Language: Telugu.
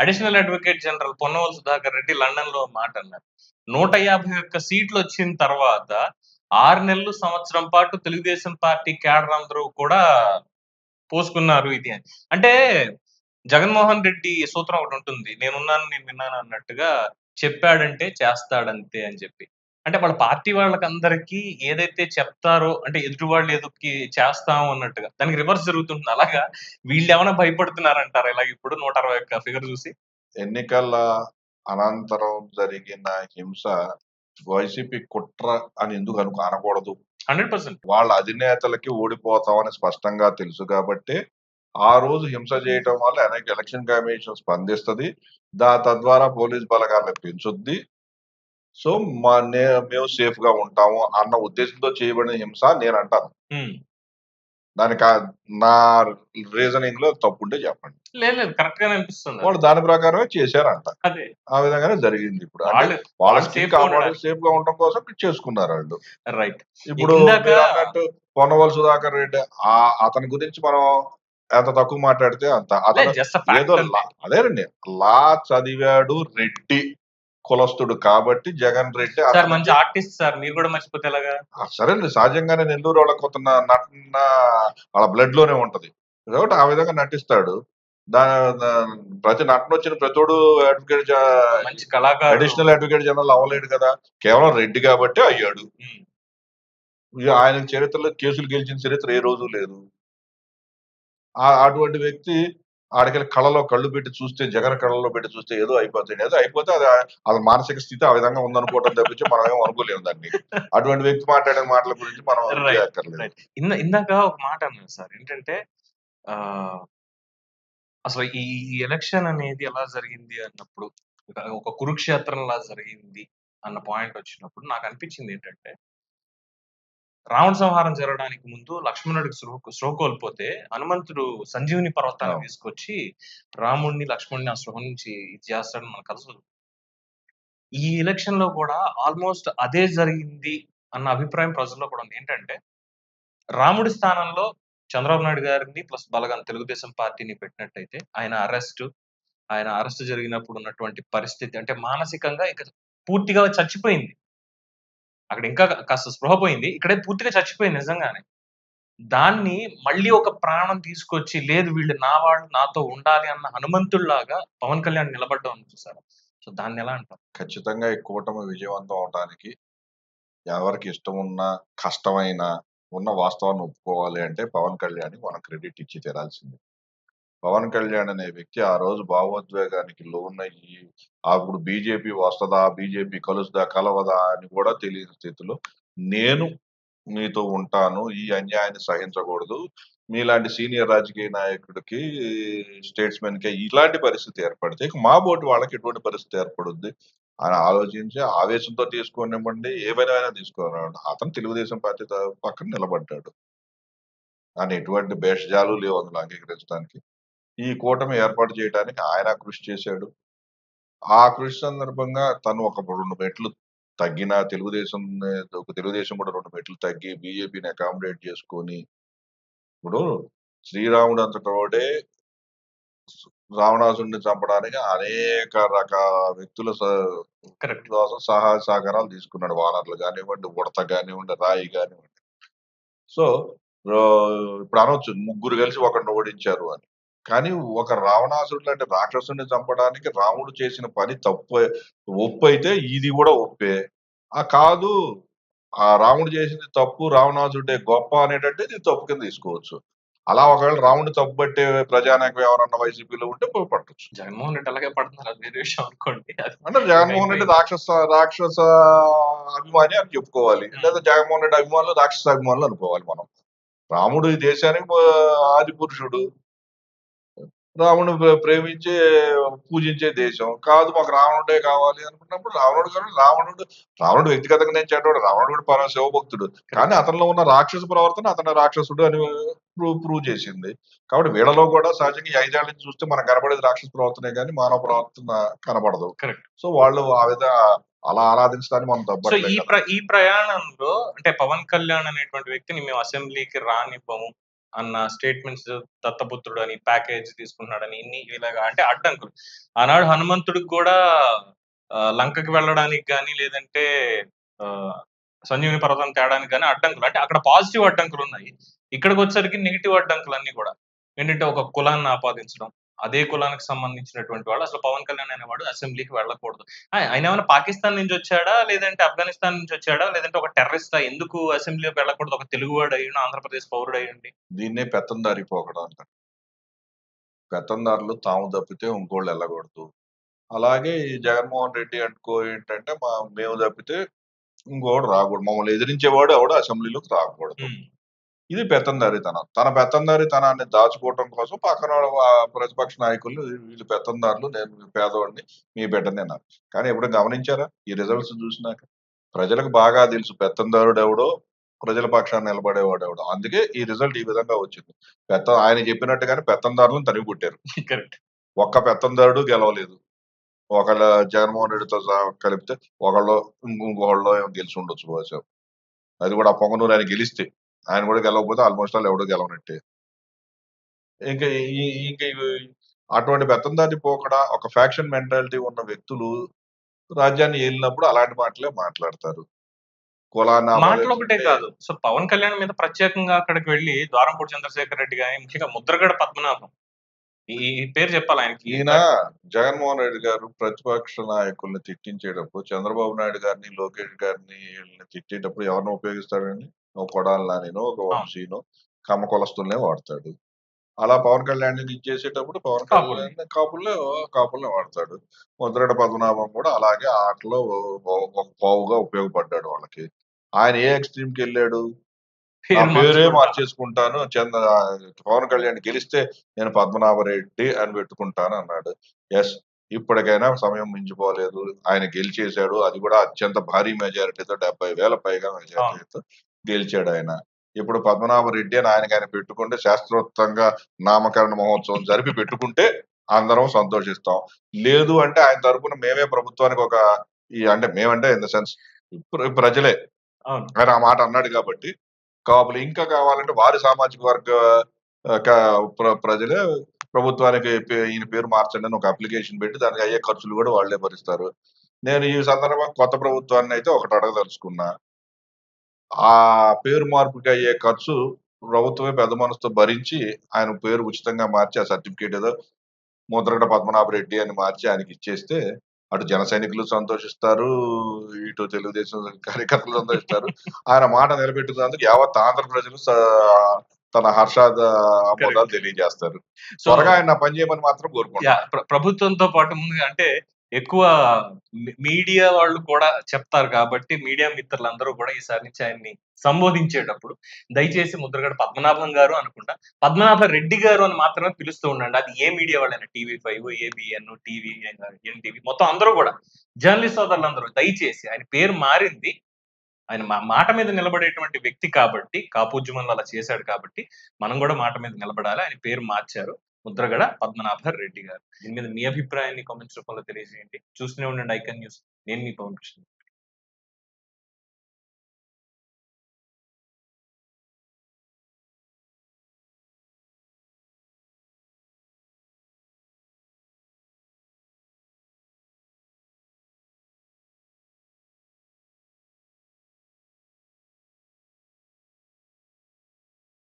Additional advocate general Ponnavolu Sudhakar Reddy London లో మాట అన్నారు. 151 సీట్లు వచ్చిన తర్వాత 6 నెలలు సంవత్సరం పాటు తెలుగుదేశం పార్టీ క్యాడర్ అందరూ కూడా పోసుకున్నారు ఇది అని. అంటే జగన్మోహన్ రెడ్డి సూత్రం ఒకటి ఉంటుంది. నేనున్నాను, నేను విన్నాను అన్నట్టుగా చెప్పాడంటే చేస్తాడంతే అని చెప్పి. అంటే వాళ్ళ పార్టీ వాళ్ళకందరికీ ఏదైతే చెప్తారో అంటే ఎదుటి వాళ్ళు ఎదుక్కి చేస్తాము అన్నట్టుగా. దానికి రివర్స్ జరుగుతుంది. అలాగా వీళ్ళేమైనా భయపడుతున్నారంటారా ఇలాగ ఇప్పుడు 161 ఫిగర్ చూసి? ఎన్నికల అనంతరం జరిగిన హింస వైసీపీ కుట్ర అని ఎందుకు అనకూడదు? 100%. వాళ్ళ అధినేతలకి ఓడిపోతామని స్పష్టంగా తెలుసు కాబట్టి ఆ రోజు హింస చేయటం వల్ల ఎలక్షన్ కమిషన్ స్పందిస్తుంది. తద్వారా పోలీస్ బలగాలను పెంచుద్ది. సో మేము సేఫ్ గా ఉంటాము అన్న ఉద్దేశంతో చేయబడిన హింస నేను అంటాను. దానికి నా రీజనింగ్ లో తప్పుంటే చెప్పండి. లేదు కరెక్ట్ గానే అనిపిస్తుంది. వాళ్ళు దాని ప్రకారమే చేశారంట. అదే ఆ విధంగానే జరిగింది. ఇప్పుడు అంటే వాళ్ళ సేఫ్ గా ఉండడం కోసం చేసుకున్నారు వాళ్ళు. రైట్. ఇప్పుడు మీరు అన్నట్టు పొన్నవోలు సుధాకర్ రెడ్డి అతని గురించి మనం ఎంత తక్కువ మాట్లాడితే అంత. అతను ఏదో అదేనండి లా చదివాడు, రెడ్డి కులస్తుడు కాబట్టి జగన్ రెడ్డి మంచి ఆర్టిస్ట్ సార్, మీరు కూడా మర్చిపోతే ఎలాగా? సరేండి, సహజంగానే నెల్లూరు వాళ్ళ కొత్త నటన వాళ్ళ బ్లడ్ లోనే ఉంటది కాబట్టి ఆ విధంగా నటిస్తాడు. ప్రతి నటన వచ్చిన ప్రతోడు అడ్వకేట్ అడిషనల్ అడ్వకేట్ జనరల్ అవ్వలేడు కదా, కేవలం రెడ్డి కాబట్టి అయ్యాడు. ఆయన చరిత్రలో కేసులు గెలిచిన చరిత్ర ఏ రోజు లేదు. అటువంటి వ్యక్తి ఆడికెళ్ళి కళ్ళు పెట్టి చూస్తే, జగన్ కళ్ళలో పెట్టి చూస్తే ఏదో అయిపోతుంది. ఏదో అయిపోతే అది మానసిక స్థితి ఆ విధంగా ఉందనుకోవడం తప్పించి మనం ఏమో అనుకోలేము దాన్ని. అటువంటి వ్యక్తి మాట్లాడే మాటల గురించి మనం ఇందాక ఒక మాట అన్నారు సార్, ఏంటంటే అసలు ఈ ఎలక్షన్ అనేది ఎలా జరిగింది అన్నప్పుడు, ఒక కురుక్షేత్రంలా జరిగింది అన్న పాయింట్ వచ్చినప్పుడు నాకు అనిపించింది ఏంటంటే, రావణ సంహారం జరగడానికి ముందు లక్ష్మణుడికి స్పృహ కోల్పోతే హనుమంతుడు సంజీవుని పర్వతాన్ని తీసుకొచ్చి రాముడిని లక్ష్మణుని ఆ స్పృహ నుంచి ఇది చేస్తాడని మనకు తెలుసు. ఈ ఎలక్షన్ లో కూడా ఆల్మోస్ట్ అదే జరిగింది అన్న అభిప్రాయం ప్రజల్లో కూడా ఉంది. ఏంటంటే రాముడి స్థానంలో చంద్రబాబు నాయుడు గారిని ప్లస్ బలగాన్ తెలుగుదేశం పార్టీని పెట్టినట్టయితే ఆయన అరెస్ట్ జరిగినప్పుడు ఉన్నటువంటి పరిస్థితి అంటే మానసికంగా ఇక పూర్తిగా చచ్చిపోయింది. అక్కడ ఇంకా కాస్త స్పృహ పోయింది, ఇక్కడే పూర్తిగా చచ్చిపోయింది నిజంగానే. దాన్ని మళ్ళీ ఒక ప్రాణం తీసుకొచ్చి లేదు వీళ్ళు నా వాళ్ళు నాతో ఉండాలి అన్న హనుమంతుడిలాగా పవన్ కళ్యాణ్ నిలబడ్డం చూసారు. సో దాన్ని ఎలా అంటారు? ఖచ్చితంగా ఈ కూటమి విజయవంతం అవడానికి ఎవరికి ఇష్టం ఉన్నా కష్టమైన ఉన్న వాస్తవాన్ని ఒప్పుకోవాలి అంటే పవన్ కళ్యాణ్ మనం క్రెడిట్ ఇచ్చి తీరాల్సింది. పవన్ కళ్యాణ్ అనే వ్యక్తి ఆ రోజు భావోద్వేగానికి లోనయ్యి అప్పుడు బీజేపీ వస్తుందా, బీజేపీ కలుస్తుందా కలవదా అని కూడా తెలియని స్థితిలో నేను మీతో ఉంటాను, ఈ అన్యాయాన్ని సహించకూడదు, మీలాంటి సీనియర్ రాజకీయ నాయకుడికి స్టేట్స్మెన్ కి ఇలాంటి పరిస్థితి ఏర్పడితే మా బోటి వాళ్ళకి ఎటువంటి పరిస్థితి ఏర్పడుద్ది అని ఆలోచించి ఆవేశంతో తీసుకోనివ్వండి, ఏమైనా తీసుకోనివ్వండి, అతను తెలుగుదేశం పార్టీ పక్కన నిలబడ్డాడు అని ఎటువంటి భేషజాలు లేవు అందులో అంగీకరించడానికి. ఈ కూటమి ఏర్పాటు చేయడానికి ఆయన కృషి చేశాడు. ఆ కృషి సందర్భంగా తను ఒక 2 మెట్లు తగ్గిన తెలుగుదేశం కూడా 2 మెట్లు తగ్గి బీజేపీని అకామిడేట్ చేసుకొని, ఇప్పుడు శ్రీరాముడు అంతటోడే రావణాసుడిని చంపడానికి అనేక రకాల వ్యక్తుల సహాయ సహకారాలు తీసుకున్నాడు. వానర్లు కానివ్వండి, ఉడత కానివ్వండి, రాయి కానివ్వండి. సో ఇప్పుడు అనొచ్చు ముగ్గురు కలిసి ఒకరిని ఓడించారు అని. కానీ ఒక రావణాసుడు లాంటి రాక్షసుని చంపడానికి రాముడు చేసిన పని ఒప్పు అయితే ఇది కూడా ఒప్పే. కాదు ఆ రాముడు చేసింది తప్పు, రావణాసుడే గొప్ప అనేటట్టు ఇది తప్పు కింద తీసుకోవచ్చు. అలా ఒకవేళ రాముడు తప్పు పట్టే ప్రజానాయకం ఎవరన్నా వైసీపీలో ఉంటే పట్టొచ్చు. జగన్మోహన్ రెడ్డి అలాగే పడుతున్నారు, వేరే విషయం అనుకోండి. అంటే జగన్మోహన్ రెడ్డి రాక్షస అభిమాని అని చెప్పుకోవాలి, లేదా జగన్మోహన్ రెడ్డి అభిమానులు రాక్షస అభిమానులు అనుకోవాలి మనం. రాముడు ఈ దేశానికి ఆది పురుషుడు, రాముడు ప్రేమించే పూజించే దేశం కాదు, మాకు రావణుడే కావాలి అనుకున్నప్పుడు రావణుడు వ్యక్తిగతంగా నేను చెడ్డవాడు, రావణుడు కూడా పరమ శివభక్తుడు, కానీ అతనిలో ఉన్న రాక్షస ప్రవర్తన అతను రాక్షసుడు అని ప్రూవ్ చేసింది. కాబట్టి వీళ్ళలో కూడా సహజంగా 5 ఏళ్ళ నుంచి చూస్తే మనకు కనబడేది రాక్షస ప్రవర్తనే కానీ మానవ ప్రవర్తన కనబడదు. సో వాళ్ళు ఆ విధంగా అలా ఆరాధించడానికి మనం తప్పట్లేదు. ఈ ప్రయాణంలో అంటే పవన్ కళ్యాణ్ అనేటువంటి వ్యక్తిని మేము అసెంబ్లీకి రానివ్వము, అన్న స్టేట్మెంట్స్, దత్తపుత్రుడు అని, ప్యాకేజ్ తీసుకుంటున్నాడని, ఇలాగా అంటే అడ్డంకులు. ఆనాడు హనుమంతుడికి కూడా లంకకి వెళ్ళడానికి గాని, లేదంటే ఆహ్, సంజీవని పర్వతం తేడానికి గాని అడ్డంకులు. అంటే అక్కడ పాజిటివ్ అడ్డంకులున్నాయి. ఇక్కడికొచ్చేసరికి నెగెటివ్ అడ్డంకులన్నీ గూడా. ఏంటంటే ఒక కులాన్ని ఆపాదించడం. అదే కులానికి సంబంధించినటువంటి వాడు అసలు పవన్ కళ్యాణ్ అనేవాడు అసెంబ్లీకి వెళ్ళకూడదు. ఆయనేమన్నా పాకిస్తాన్ నుంచొచ్చాడా? లేదంటే ఆఫ్ఘనిస్తాన్ నుంచొచ్చాడా? లేదంటే ఒక టెర్రరిస్టా? ఎందుకు అసెంబ్లీకి వెళ్ళకూడదు? ఒక తెలుగువాడయ్యుండి, ఆంధ్రప్రదేశ్ పౌరుడయ్యుండి. దీన్నే పెత్తందారి పోకడ అంటారు. పెత్తందారులు తాము తప్పితే ఇంకోళ్ళు వెళ్ళకూడదు. అలాగే ఈ జగన్మోహన్ రెడ్డి అనుకో ఏంటంటే మేము తప్పితే ఇంకోడు రాకూడదు. మమ్మల్ని ఎదిరించేవాడు ఎవడు అసెంబ్లీలోకి రాకూడదు. హ్మ్. ఇది పెత్తందారితనం. తన పెత్తందారితనాన్ని దాచుకోవటం కోసం పక్కన ప్రతిపక్ష నాయకులు వీళ్ళు పెత్తందారులు, నేను పేదవాడిని, మీ బిడ్డనేన్నారు. కానీ ఎప్పుడు గమనించారా? ఈ రిజల్ట్స్ చూసినాక? ప్రజలకు బాగా తెలుసు పెత్తందారుడెవడో, ప్రజల పక్షాన నిలబడేవాడెవడో. అందుకే ఈ రిజల్ట్ ఈ విధంగా వచ్చింది. ఆయన చెప్పినట్టుగానే పెత్తందారులను తరిమికొట్టారు. కరెక్ట్. ఒక్క పెత్తందారుడు గెలవలేదు. ఒకళ్ళ జగన్మోహన్ రెడ్డితో కలిపితే ఒకళ్ళు ఇంకొకళ్ళు ఏమో గెలిచి ఉండొచ్చు బహుశా. అది కూడా ఆ పొంగనూరు ఆయన గెలిస్తే. ఆయన కూడా గెలవకపోతే ఆల్మోస్ట్ ఆల్ ఎవడో గెలవనట్టే. ఇంక ఈ ఇంక ఇవి అటువంటి పెత్తందారి పోకడ, ఒక ఫ్యాక్షన్ మెంటాలిటీ ఉన్న వ్యక్తులు రాజ్యాన్ని ఏలినప్పుడు అలాంటి మాటలే మాట్లాడతారు. కులాన్ని మాటలొకటే ఆపాదించుంటే కాదు. సో, పవన్ కళ్యాణ్ మీద ప్రత్యేకంగా అక్కడికి వెళ్లి ద్వారంపూడి చంద్రశేఖర్ రెడ్డి గాని, ముఖ్యంగా ముద్రగడ పద్మనాభం. ఈ ఈ పేరు చెప్పాలి ఆయనకి. ఈయన జగన్మోహన్ రెడ్డి గారు ప్రతిపక్ష నాయకుల్ని తిట్టించేటప్పుడు చంద్రబాబు నాయుడు గారిని, లోకేష్ గారిని ఈళ్ళని తిట్టేటప్పుడు ఎవరిని ఉపయోగిస్తాడండి? ఒక కొడాలి నానినో, ఒక అవును. వంశీనో, కమ్మ కులస్తులనే వాడతాడు. అలా పవన్ కళ్యాణ్‌ని ఇచ్చేసేటప్పుడు పవన్ కాపుల్ని. కళ్యాణ్ కాపుల్నే వాడతాడు. ముద్రగడ పద్మనాభం కూడా అలాగే ఆటలో ఒక పావుగా ఉపయోగపడ్డాడు వాళ్ళకి. ఆయన ఏ ఎక్స్‌ట్రీమ్‌కెళ్ళాడు? నా పేరు పేరే మార్చుకుంటా. మార్చేసుకుంటాను. పవన్ కళ్యాణ్ గెలిస్తే నేను పద్మనాభరెడ్డి అని పెట్టుకుంటాను అన్నాడు. యెస్. ఇప్పటికైనా సమయం మించిపోలేదు. ఆయన గెలిచేసాడు. అది కూడా అత్యంత భారీ మెజారిటీతో 70,000 పైగా అవును. మెజారిటీతో గెలిచాడాయన. ఇప్పుడు పద్మనాభరెడ్డి అని ఆయనకి పెట్టుకుంటే శాస్త్రోక్తంగా నామకరణ మహోత్సవం జరిపి పెట్టుకుంటే అందరం సంతోషిస్తాం. లేదు అంటే ఆయన తరపున మేమే ప్రభుత్వానికి అంటే మేమంటే ఇన్ ద సెన్స్ ప్రజలే. అవును. ఆయన ఆ మాట అన్నాడు కాబట్టి కాపులు ఇంకా కావాలంటే వారి సామాజిక వర్గ ఆహ్, క ప్రజలే ప్రభుత్వానికి ఈయన పేరు మార్చండి అని ఒక అప్లికేషన్ పెట్టి దానికి అయ్యే ఖర్చులు కూడా వాళ్ళే భరిస్తారు. నేను ఈ సందర్భంగా కొత్త ప్రభుత్వాన్ని అయితే ఒకటి అడగదలుచుకున్నా. ఆ పేరు మార్పుకి అయ్యే ఖర్చు ప్రభుత్వమే పెద్ద మనసుతో భరించి ఆయన పేరు ఉచితంగా మార్చి ఆ సర్టిఫికేట్ ఏదో ముద్రగడ పద్మనాభరెడ్డి అని మార్చి ఆయనకిచ్చేస్తే, అటు జన సైనికులు సంతోషిస్తారు. ఇటు తెలుగుదేశం కార్యకర్తలు సంతోషిస్తారు. ఆయన మాట నిలబెట్టుకున్నందుకు యావత్ ఆంధ్ర ప్రజలు తన ఆమోదాలు కరెక్ట్. తెలియజేస్తారు. సో, త్వరగా ఆయన పని చేయమని మాత్రం కోరుకుంటున్నా. ప్రభుత్వంతో పాటు ముందుగా అంటే ఎక్కువ మీడియా వాళ్ళు కూడా చెప్తారు కాబట్టి, మీడియా మిత్రులందరూ కూడా ఈసారి నుంచి ఆయన్ని సంబోధించేటప్పుడు దయచేసి ముద్రగడ పద్మనాభం గారు అనకుండా, పద్మనాభ రెడ్డి గారు అని మాత్రమే పిలుస్తూ ఉండండి. అది ఏ మీడియా వాళ్ళైనా టీవీ5, ఏబీఎన్, ఎన్‌టీవీ మొత్తం అందరూ గూడా. జర్నలిస్ట్ సోదరులందరూ దయచేసి ఆయన పేరు మారింది. ఆయన మాట మీద నిలబడేటువంటి వ్యక్తి కాబట్టి, కాపోద్యమంలో అలా చేశాడు కాబట్టి, మనం గూడా మాట మీద నిలబడాలి. ఆయన పేరు మార్చారు. ముద్రగడ పద్మనాభర్ రెడ్డి గారు. దీని మీద మీ అభిప్రాయాన్ని కామెంట్స్ రూపంలో తెలియజేయండి. చూస్తూనే ఉండండి ఐకాన్ న్యూస్. నేను మీ పవన్ కృష్ణ.